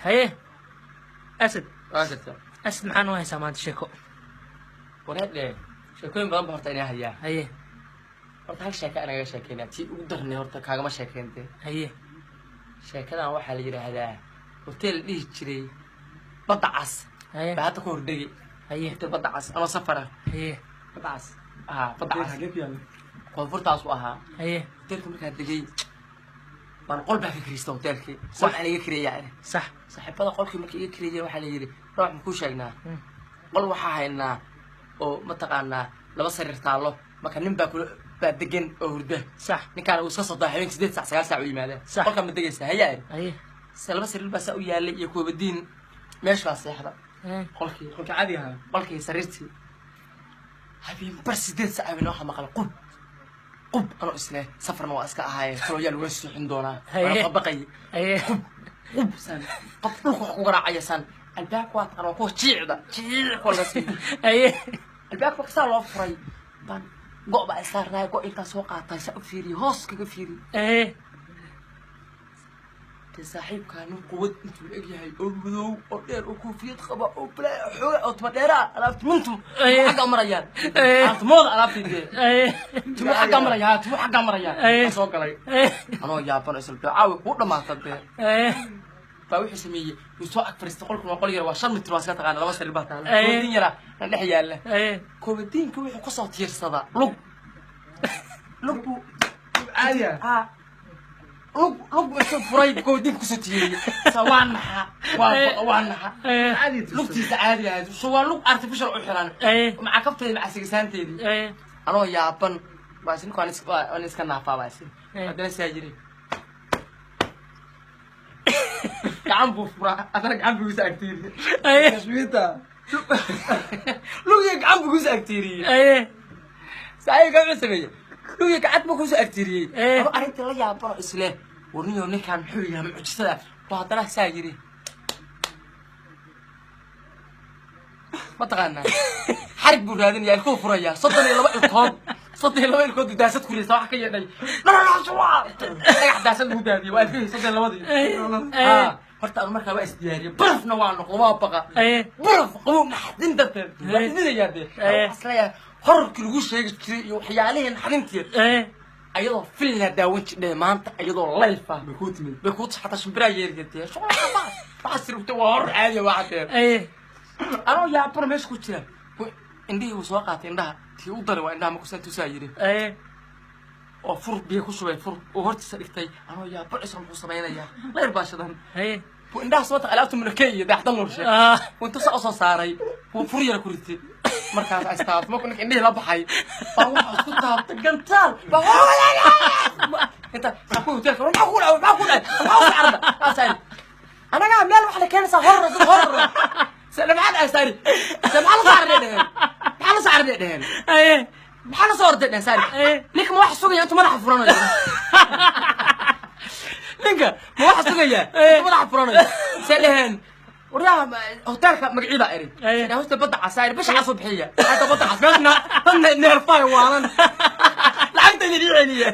هيه أسد أسد أسد معانا وهي سامان شيكو ورهد ليه شيكوين بدن بهرتا إنها هيا هيه horta hal sheeko anaga sheekeyna tii ugu darnay horta kaagama sheekeentay هيه sheekadan waxaa la yiraahdaa hotel dhihi jiray badda cas هيه baa hadda ku hordhigi هيه hotel badda cas ama safara هيه badda cas badda cas koonfurtaas u ahaa هيه hotelka markaa degay baan qol baa ka kiristay hotelkii waxaan iga kireeyaa صح saaxiibada qolkii markii iga kireeyay waxaa la yiri ruux ma ku sheegnaa qol waxaa haynaa oo ma taqaanaa laba sariir taalo marka nin baa kula دقن أورده صح نكان وسقط ضاحين سديت ساعة ساعة ساعة ويماذا صح قل كم بدقي هيا أيه سلبا سرير بس أويا اللي يكون بدين ماشي بس يحضر قلك عادي ها قلك سريرتي هبي بس سديت ساعة من واحد مقال قب أنا أسلة سفر نواسك هاي خلويا الوسط عندنا أنا بقي قب سن قب وقرا عيسان الباك وات أنا وقوه شيع ده شيع كل شيء أيه الباك وكسر الله فري بان go baa saarnaa go inta soo qaatay sa u fiiri hoos kaga fiiri saaxiibkaanu quwad intuu eg yahay oo madow oo dheer oo koofiyad qaba oo play xoog oo tuma dheera alaabtu mintu xaga marayaan mooda alaabtide tuma xaga marayaan tuma xaga marayaan soo galay anoo yaabano isla caawi ku dhamaatay baa wixii sameeyay soo ag fariistay qolku qol yar waa 5 mitir waa iska taqaan laba sariir baa taala koodin yara dhex yaala koodinka wuxuu ka soo tiirsada lug caadiya lug isoo furay koodin ku soo tiiriyay sawaanaha waanaha caadi lugtiisa caadi ah soo waa lug artificial u xiran ma kafteed ma asigisaanteedii anoo yaaban baa sin aan iska naafaabaasin hadana saajiri عم بفرح أنا عم بجوز أكتيري أيه شويتا لويك عم بجوز أكتيري أيه سايق كم سمية لويك عاد بجوز أكتيري أنا أريد لا يا برا إسلام ورنيو نكان حويها معجزة وهذا ساجري ما تغنى حرق بولادين يا الكوف ريا صدني لبق الكود صدني لبق الكود داسات كل صباح كي يعني لا شو أحد داسات بولادي وألفين صدني لبق horta aan markaa waa isdiyaariyay barafna waa noqdo waa baqa baraf qabow naxdin dadka waa yaade aslaya horkii lagu sheegi jiray iyo waxyaalahan xarintii ayadoo filna daawan jiray maanta ayadoo live ah bay ku xataa shimbira yeergatay shaqada baa sirubta waa hor caadi waa cadeen anoo yaabana meesha ku jira indhihii uu soo qaatay indhaha tii u daray waa indhaha ma ku san tusaa yiri oo fur biyo ku shubay fur oo hortiisa dhigtay anoo yaabana isoo ku sameynaya leer baashadan وإنها صوت علامته ملكية ده حضن ورشة وأنت سأصلا صاري وفريرة كرتي مركز أستاذ ما كنك إني لبحي بروح أسكتها بتقنطال بروح أنت أقول تلك ما أقول ما أقول عرضة أسأل أنا قاعد ملال وحنا كان صهر سلام على أسأل سلام على صار ده على صار ده إيه على صار ده سأل ليك ما واحد سوي أنتم ما راح تفرنا ninka ma wax sugaya madax furanay saleen waraha hotelka magaciida eri ina hoosta badda casaayir bisha casub bixiya hada badda casbaasna tan neerfay waanan lacagta idin celiya